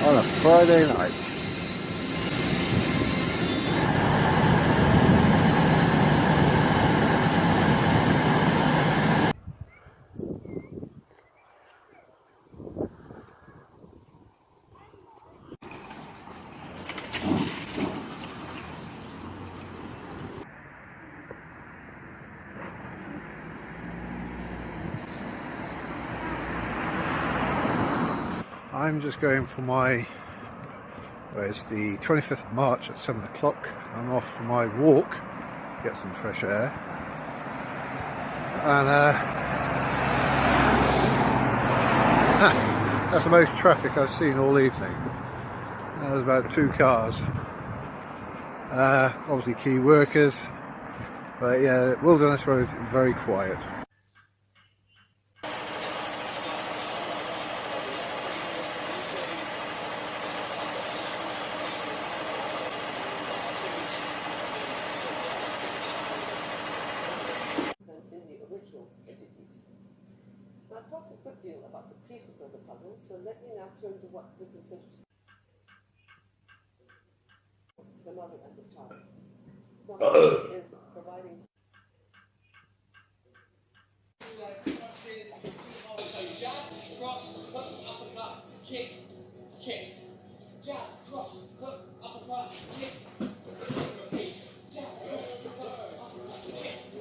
on a Friday night. I'm just going for my, it's the 25th of March at 7 o'clock. I'm off for my walk, get some fresh air. And that's the most traffic I've seen all evening. There's about 2 cars. Obviously key workers. But yeah, Wilderness Road, very quiet. I've talked a good deal about the pieces of the puzzle, so let me now turn to what we consider the mother and the child. The mother is providing. Jab, cross, hook, uppercut, kick, kick. Jab, cross, hook, uppercut, kick. Repeat. Jab, cross, hook, uppercut, kick.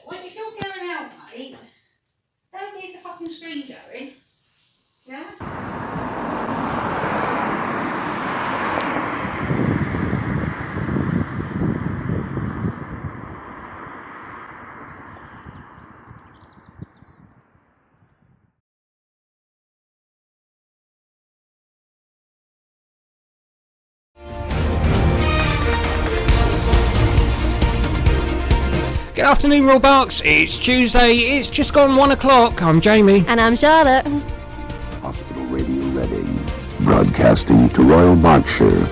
When if you're going out, mate, don't leave the fucking screen going. Yeah? Good afternoon, Royal Barks. It's Tuesday. It's just gone 1 o'clock. I'm Jamie. And I'm Charlotte. Hospital Radio Reading, broadcasting to Royal Berkshire.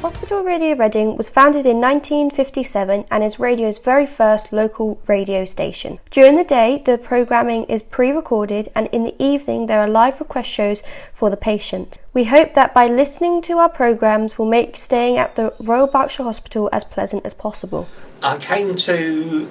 Hospital Radio Reading was founded in 1957 and is radio's very first local radio station. During the day, the programming is pre-recorded, and in the evening there are live request shows for the patient. We hope that by listening to our programs will make staying at the Royal Berkshire Hospital as pleasant as possible. I came to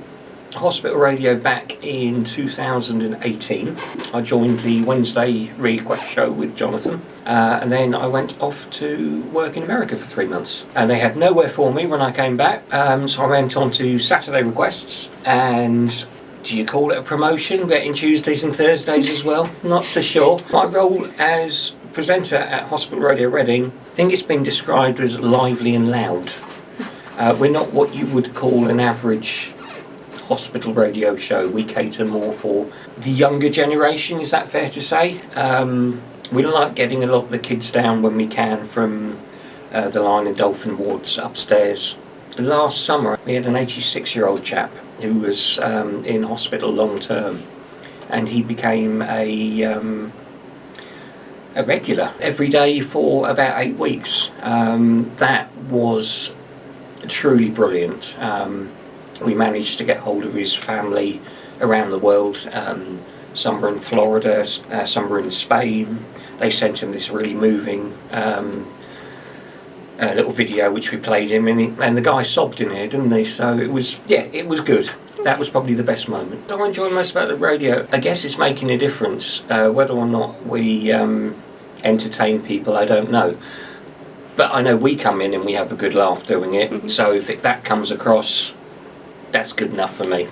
Hospital Radio back in 2018. I joined the Wednesday request show with Jonathan, and then I went off to work in America for 3 months. And they had nowhere for me when I came back, so I went on to Saturday requests. And do you call it a promotion, getting Tuesdays and Thursdays as well? Not so sure. My role as presenter at Hospital Radio Reading, I think it's been described as lively and loud. We're not what you would call an average hospital radio show. We cater more for the younger generation, is that fair to say? We like getting a lot of the kids down when we can from the Lion and Dolphin wards upstairs. Last summer we had an 86-year-old chap who was in hospital long term, and he became a regular every day for about 8 weeks. That was truly brilliant. We managed to get hold of his family around the world. Some were in Florida, some were in Spain. They sent him this really moving little video which we played him, and the guy sobbed in here, didn't he? So it was good. That was probably the best moment. What I enjoy most about the radio, I guess it's making a difference. Whether or not we entertain people, I don't know. But I know we come in and we have a good laugh doing it. So if that comes across, that's good enough for me.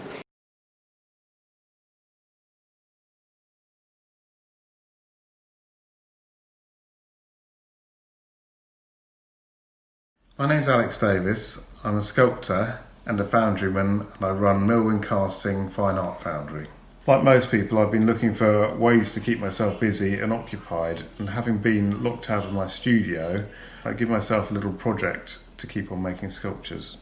My name's Alex Davies. I'm a sculptor and a foundryman, and I run Millwyn Casting Fine Art Foundry. Like most people, I've been looking for ways to keep myself busy and occupied, and having been locked out of my studio, I give myself a little project to keep on making sculptures.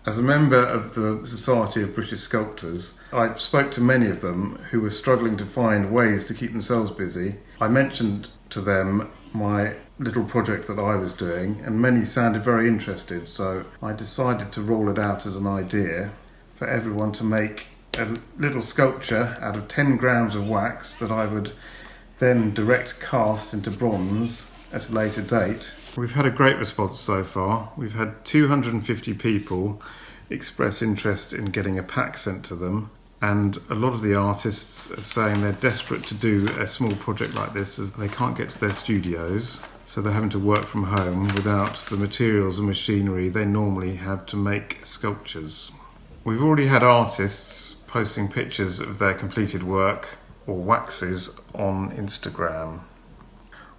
As a member of the Society of British Sculptors, I spoke to many of them who were struggling to find ways to keep themselves busy. I mentioned to them my little project that I was doing, and many sounded very interested, so I decided to roll it out as an idea for everyone to make a little sculpture out of 10 grams of wax that I would then direct cast into bronze at a later date. We've had a great response so far. We've had 250 people express interest in getting a pack sent to them, and a lot of the artists are saying they're desperate to do a small project like this as they can't get to their studios, so they're having to work from home without the materials and machinery they normally have to make sculptures. We've already had artists posting pictures of their completed work or waxes on Instagram.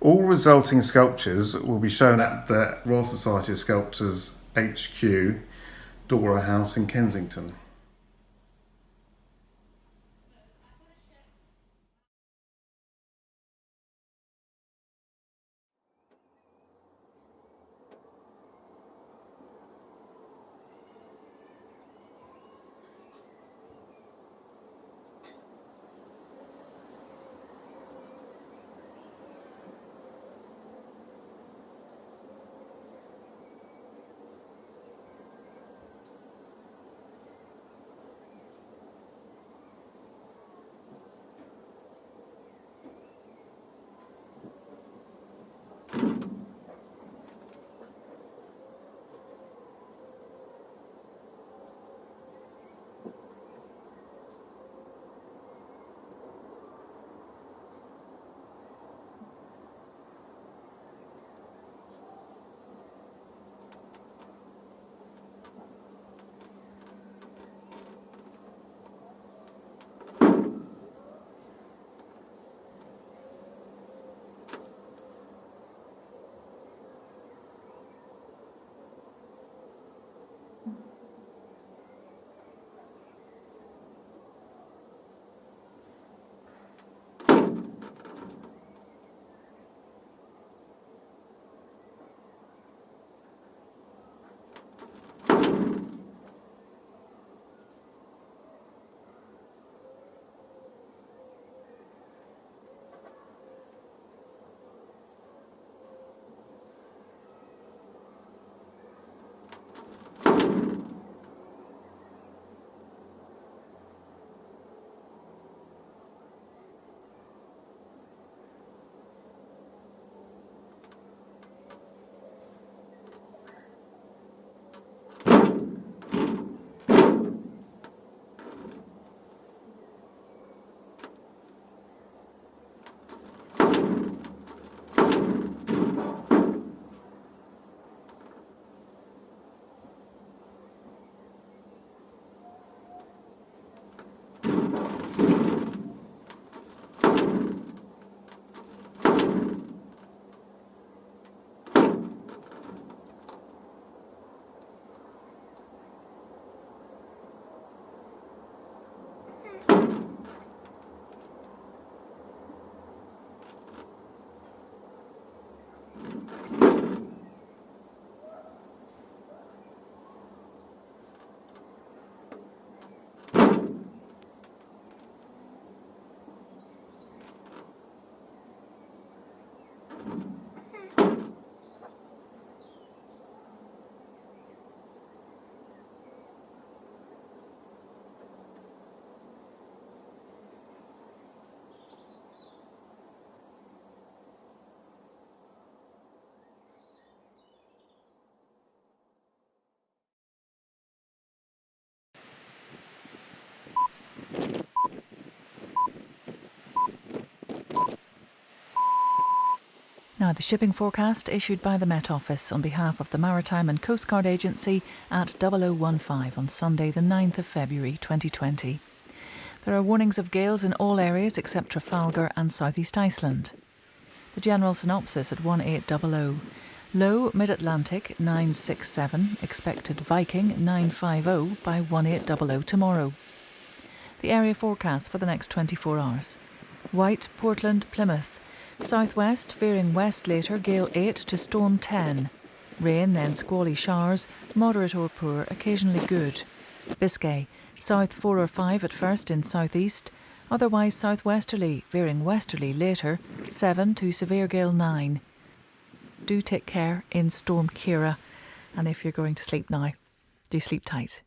All resulting sculptures will be shown at the Royal Society of Sculptors HQ, Dora House in Kensington. Now, the shipping forecast issued by the Met Office on behalf of the Maritime and Coast Guard Agency at 0015 on Sunday the 9th of February 2020. There are warnings of gales in all areas except Trafalgar and southeast Iceland. The general synopsis at 1800. Low mid-Atlantic 967, expected Viking 950 by 1800 tomorrow. The area forecast for the next 24 hours. White, Portland, Plymouth. Southwest, veering west later, gale 8 to storm 10. Rain, then squally showers, moderate or poor, occasionally good. Biscay, south 4 or 5 at first in southeast, otherwise southwesterly, veering westerly later, 7 to severe gale 9. Do take care in Storm Ciara, and if you're going to sleep now, do sleep tight.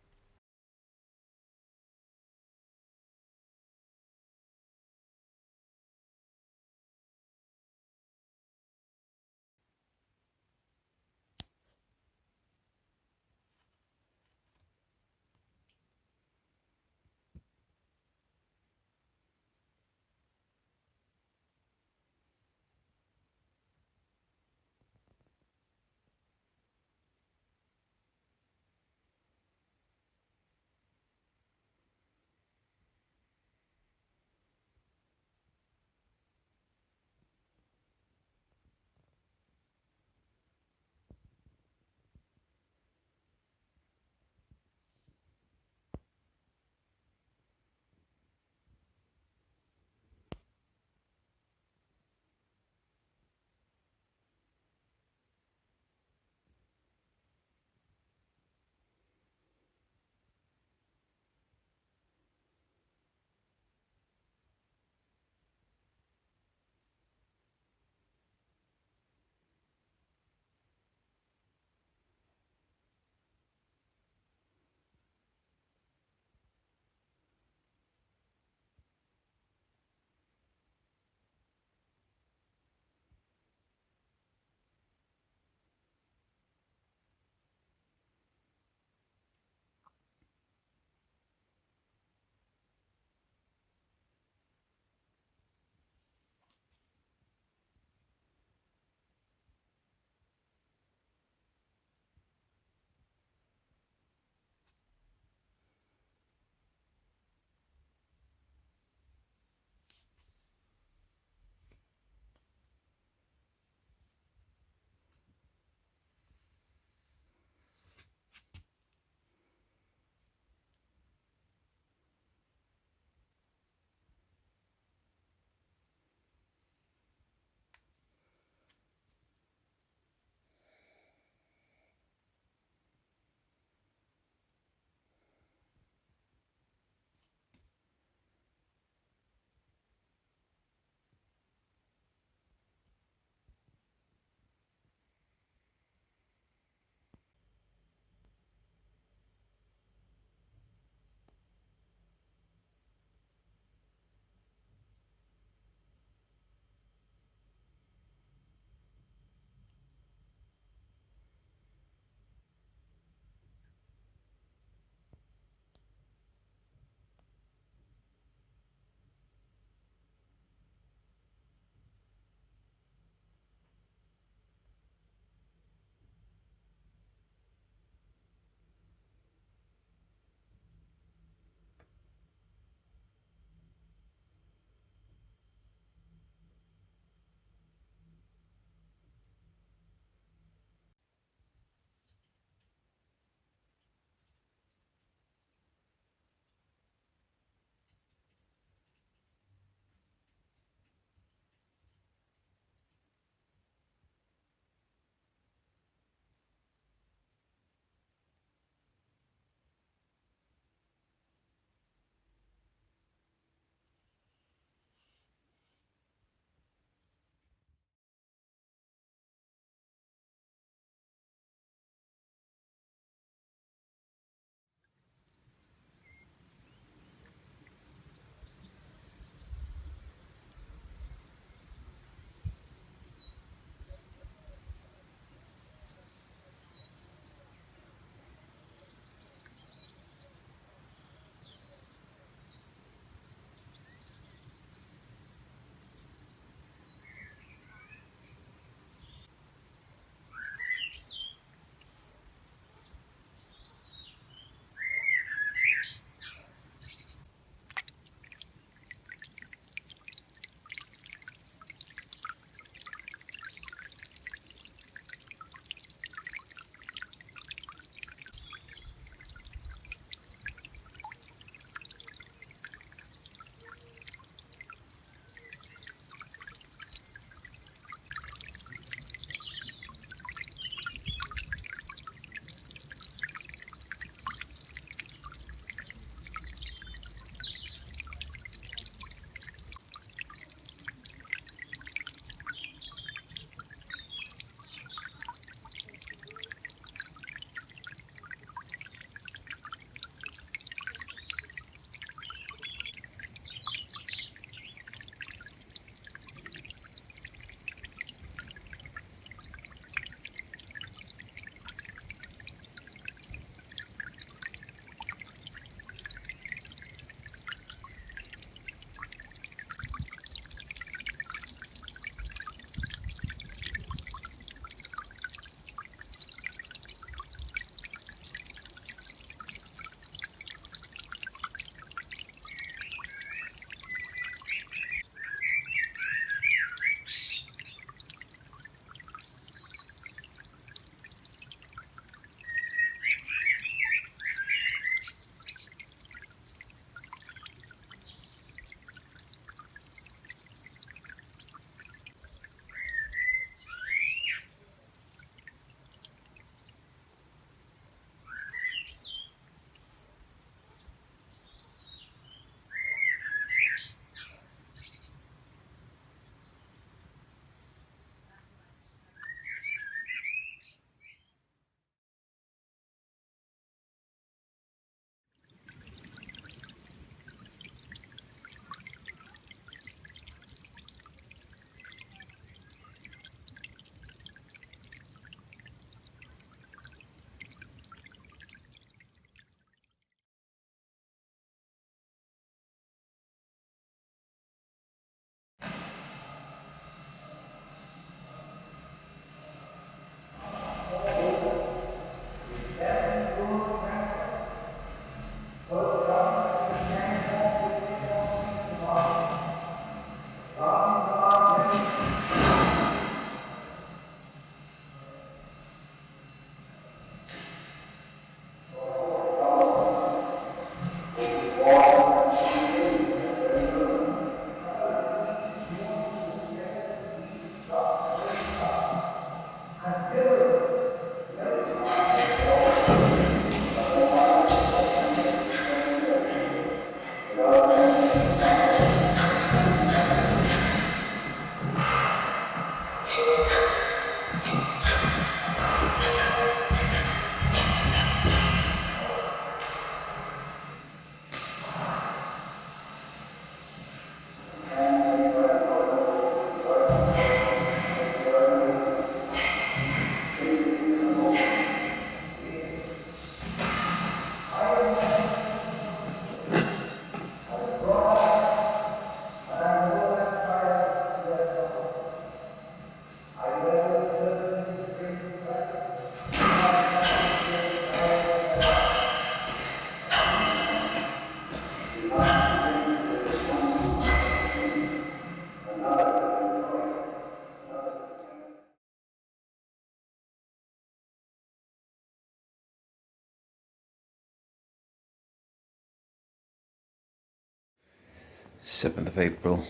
7th of April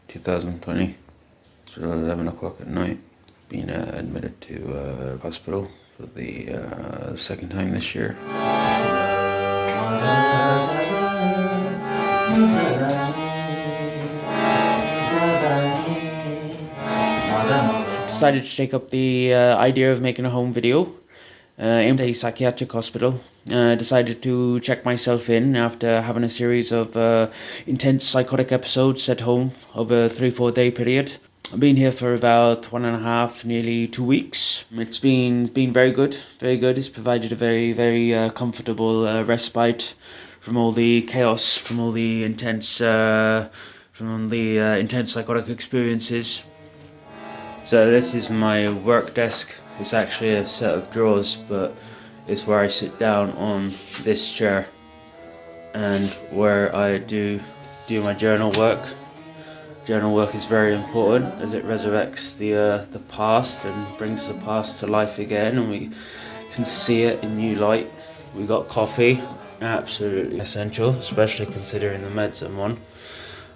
2020. It's 11 o'clock at night. Been admitted to hospital for the second time this year. Decided to take up the idea of making a home video aimed at a psychiatric hospital. Decided to check myself in after having a series of intense psychotic episodes at home over a 3-4 day period. I've been here for about 1.5, nearly 2 weeks. It's been very good, very good. It's provided a very comfortable respite from all the chaos, from all the intense psychotic experiences. So this is my work desk. It's actually a set of drawers, but it's where I sit down on this chair and where I do my journal work. Journal work is very important as it resurrects the past and brings the past to life again, and we can see it in new light. We got coffee, absolutely essential, especially considering the meds I'm on.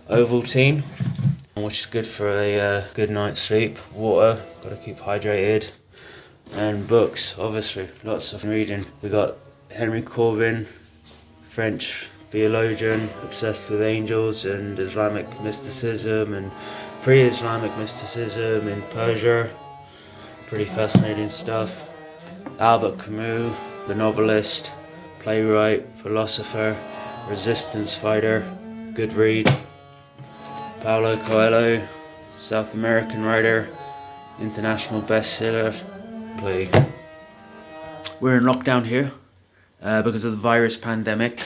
Ovaltine, which is good for a good night's sleep. Water, got to keep hydrated. And books, obviously, lots of reading. We got Henry Corbin, French theologian, obsessed with angels and Islamic mysticism and pre-Islamic mysticism in Persia. Pretty fascinating stuff. Albert Camus, the novelist, playwright, philosopher, resistance fighter, good read. Paulo Coelho, South American writer, international bestseller, play. We're in lockdown here because of the virus pandemic.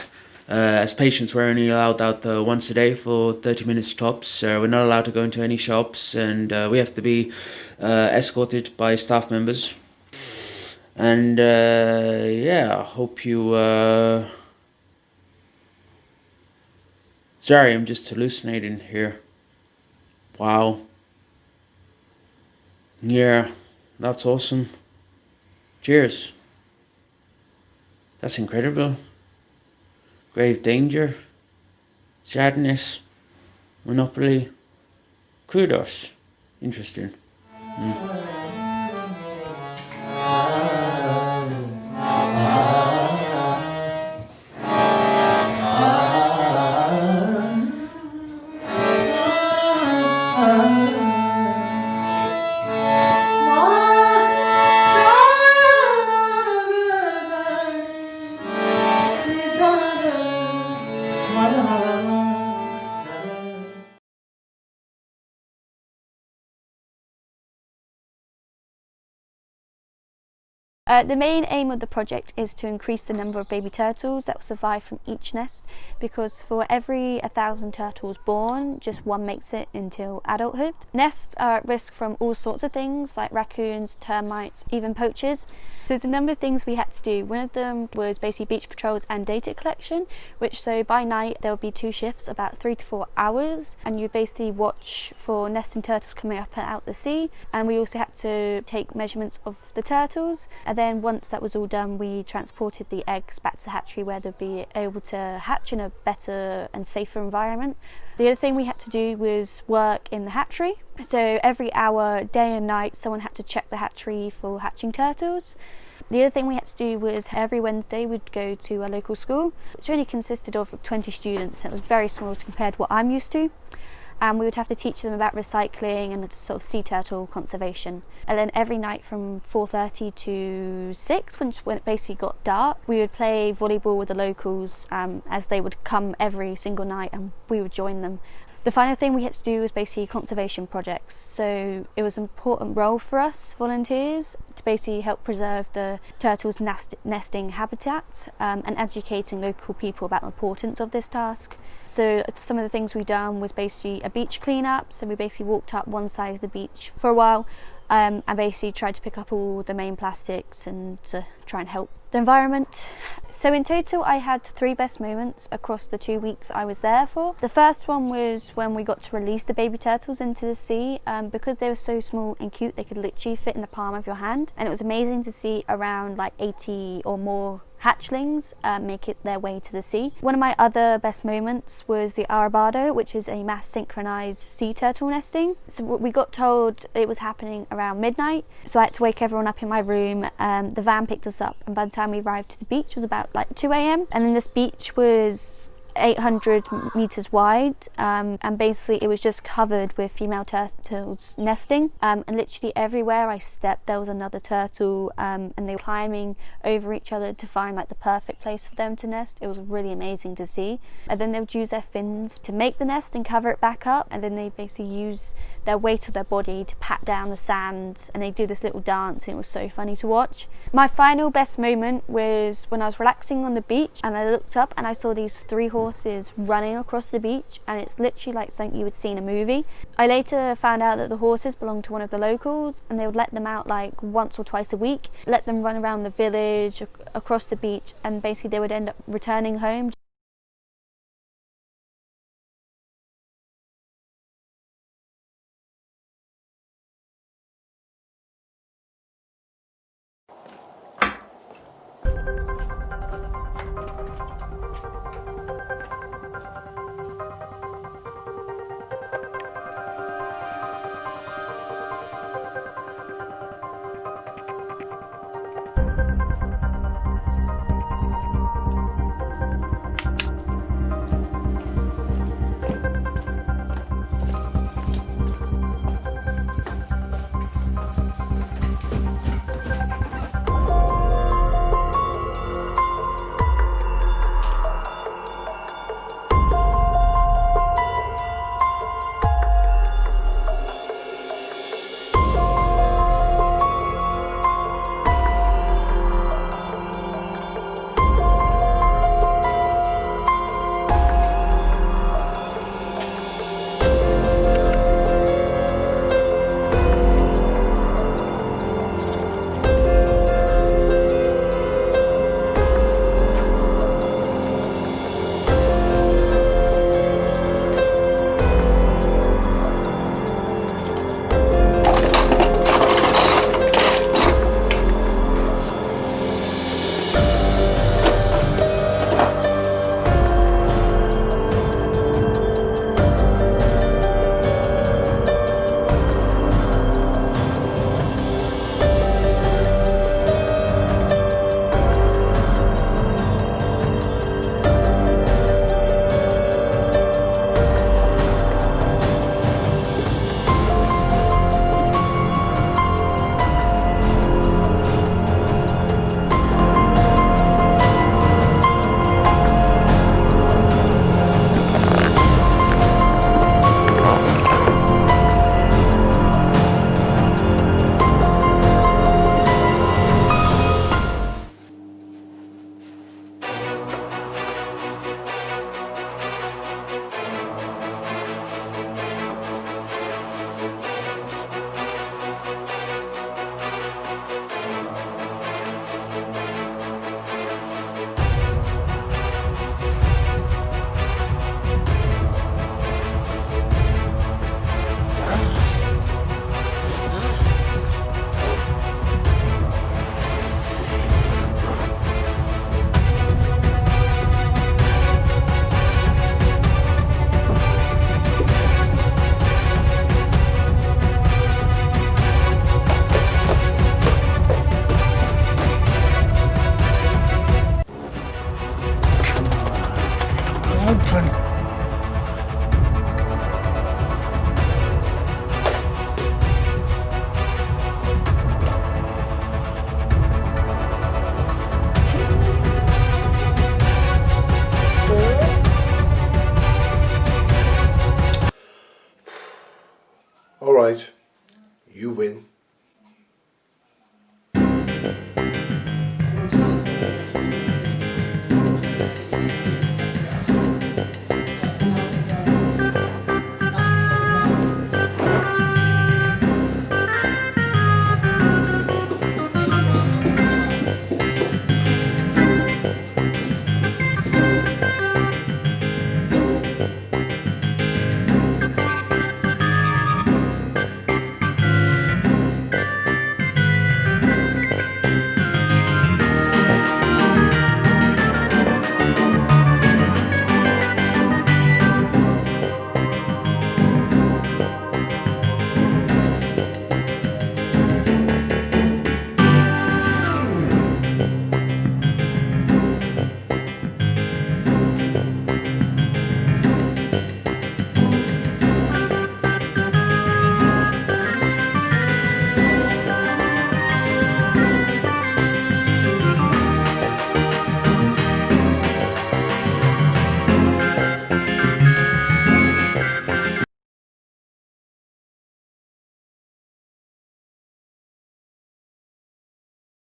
As patients, we're only allowed out once a day for 30 minutes tops. We're not allowed to go into any shops, and we have to be escorted by staff members. And I hope you... Sorry, I'm just hallucinating here. Wow. Yeah, that's awesome. Cheers. That's incredible. Grave danger. Sadness. Monopoly. Kudos. Interesting. The main aim of the project is to increase the number of baby turtles that will survive from each nest, because for every 1,000 turtles born, just one makes it until adulthood. Nests are at risk from all sorts of things like raccoons, termites, even poachers. So there's a number of things we had to do. One of them was basically beach patrols and data collection, so by night there would be 2 shifts, about 3 to 4 hours, and you basically watch for nesting turtles coming up and out the sea. And we also had to take measurements of the turtles, and then once that was all done, we transported the eggs back to the hatchery where they'd be able to hatch in a better and safer environment. The other thing we had to do was work in the hatchery. So every hour, day and night, someone had to check the hatchery for hatching turtles. The other thing we had to do was every Wednesday we'd go to a local school, which only consisted of 20 students. It was very small compared to what I'm used to. And we would have to teach them about recycling and sort of sea turtle conservation. And then every night from 4:30 to 6, when it basically got dark, we would play volleyball with the locals as they would come every single night and we would join them. The final thing we had to do was basically conservation projects. So it was an important role for us volunteers to basically help preserve the turtles' nesting habitat and educating local people about the importance of this task. So some of the things we done was basically a beach cleanup. So we basically walked up one side of the beach for a while and basically tried to pick up all the main plastics and to try and help the environment. So in total I had 3 best moments across the 2 weeks I was there for. The first one was when we got to release the baby turtles into the sea. Because they were so small and cute, they could literally fit in the palm of your hand, and it was amazing to see around like 80 or more hatchlings make it their way to the sea. One of my other best moments was the arrabado, which is a mass synchronized sea turtle nesting. So we got told it was happening around midnight, so I had to wake everyone up in my room. The van picked us up, and by the time we arrived to the beach it was about like 2 a.m. and then this beach was 800 meters wide, and basically it was just covered with female turtles nesting, and literally everywhere I stepped there was another turtle, and they were climbing over each other to find like the perfect place for them to nest. It was really amazing to see. And then they would use their fins to make the nest and cover it back up, and then they basically use their weight of their body to pat down the sand, and they do this little dance, and it was so funny to watch. My final best moment was when I was relaxing on the beach and I looked up and I saw these 3 horses running across the beach, and it's literally like something you would see in a movie. I later found out that the horses belonged to one of the locals, and they would let them out like once or twice a week, let them run around the village, across the beach, and basically they would end up returning home. All right, you win.